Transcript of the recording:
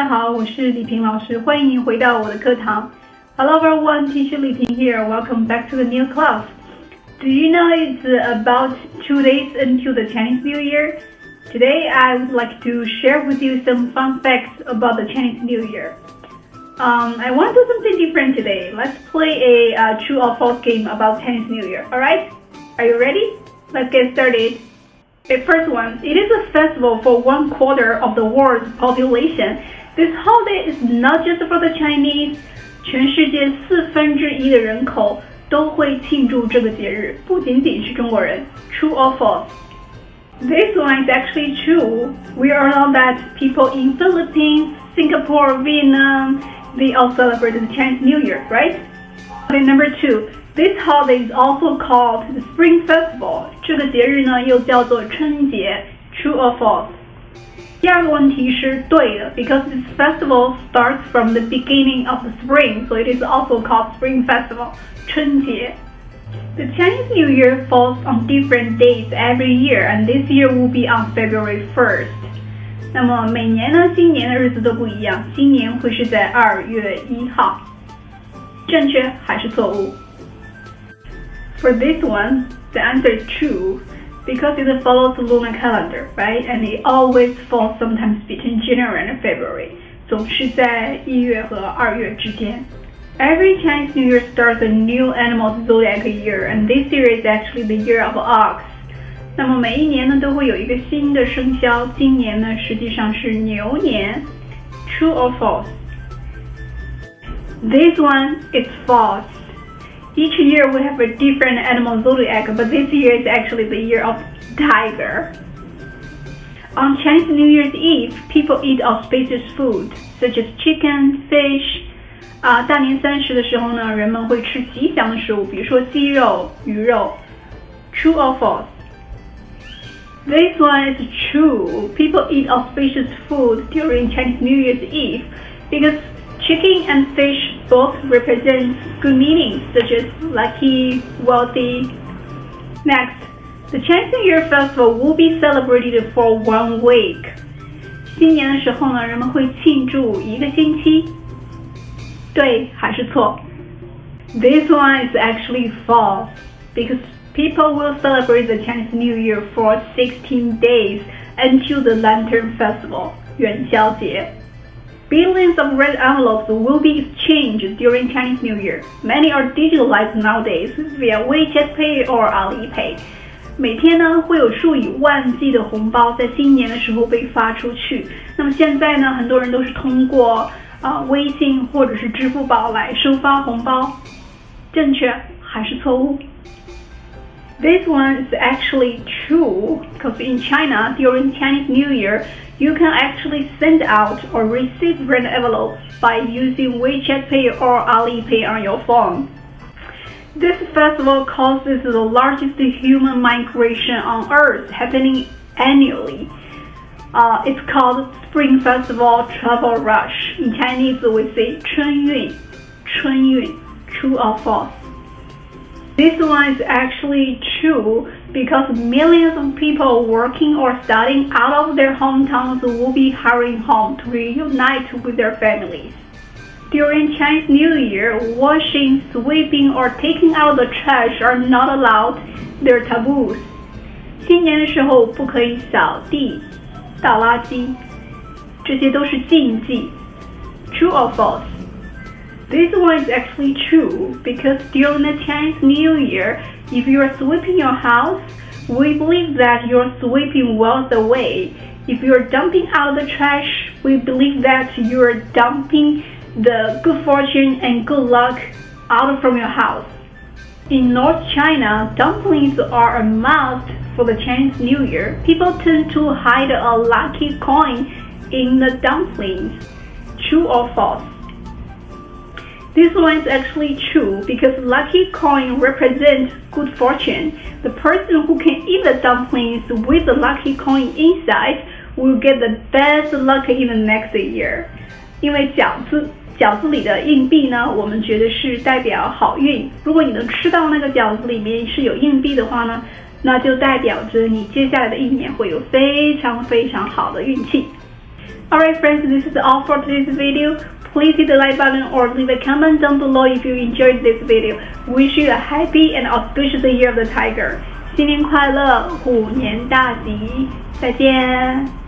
家好，我是李萍老师，欢迎您回到我的课堂。Hello everyone, teacher Li Ping here. Welcome back to the new class. Do you know it's about 2 days until the Chinese New Year? Today I would like to share with you some fun facts about the Chinese New Year. I want to do something different today. Let's play a true or false game about Chinese New Year. Alright? Are you ready? Let's get started. The first one, it is a festival for 1/4 of the world's population. This holiday is not just for the Chinese. 全世界1/4的人口都会庆祝这个节日，不仅仅是中国人。True or false? This one is actually true. We all know that people in Philippines, Singapore, Vietnam, they all celebrate the Chinese New Year, right? Okay, number 2. This holiday is also called the Spring Festival. 这个节日呢又叫做春节。True or false? 第二个问题是对的 because this festival starts from the beginning of the spring, so it is also called Spring Festival. 春节。The Chinese New Year falls on different dates every year, and this year will be on February 1st. 那么每年呢，新年的日子都不一样，今年会是在2月1号。正确还是错误？ For this one, the answer is true, because it follows the lunar calendar, right? And it always falls sometimes between January and February. 总是在1月和2月之间。Every Chinese New Year starts a new animal Zodiac year, and this year is actually the year of ox. 那么每一年呢都会有一个新的生肖，今年呢实际上是牛年。True or false? This one is false. Each year we have a different animal zodiac, but this year is actually the year of tiger. On Chinese New Year's Eve, people eat auspicious food, such as chicken, fish. 大年30的时候呢，人们会吃吉祥的食物，比如说鸡肉、鱼肉。True or false? This one is true. People eat auspicious food during Chinese New Year's Eve because chicken and fish both represent good meanings, such as lucky, wealthy. Next, the Chinese New Year festival will be celebrated for 1 week. 新年的时候呢，人们会庆祝1个星期。对还是错？ This one is actually false, because people will celebrate the Chinese New Year for 16 days until the Lantern Festival, 元宵节。Billions of red envelopes will be exchanged during Chinese New Year. Many are digitalized nowadays via WeChat Pay or Alipay. 每天呢会有数以万计的红包在新年的时候被发出去。那么现在呢，很多人都是通过微信或者是支付宝来收发红包。正确还是错误？ This one is actually true, because in China, during Chinese New Year, you can actually send out or receive red envelopes by using WeChat Pay or Alipay on your phone. This festival causes the largest human migration on Earth, happening annually. It's called Spring Festival Travel Rush. In Chinese, we say 春运. 春运. True or false? This one is actually true, because millions of people working or studying out of their hometowns will be hurrying home to reunite with their families. During Chinese New Year, washing, sweeping, or taking out the trash are not allowed. They're taboos. 新年的时候不可以扫地、倒垃圾，这些都是禁忌。True or false? This one is actually true, because during the Chinese New Year, if you are sweeping your house, we believe that you're sweeping wealth away. If you're dumping out the trash, we believe that you're dumping the good fortune and good luck out from your house. In North China, dumplings are a must for the Chinese New Year. People tend to hide a lucky coin in the dumplings. True or false? This one is actually true, because lucky coin represents good fortune. The person who can eat the dumplings with the lucky coin inside will get the best luck in the next year. 因为饺子里的硬币呢，我们觉得是代表好运。如果你能吃到那个饺子里面是有硬币的话呢，那就代表着你接下来的一年会有非常非常好的运气。Alright friends, this is all for today's video. Please hit the like button or leave a comment down below if you enjoyed this video. Wish you a happy and auspicious year of the tiger. 新年快乐，虎年大吉！再见。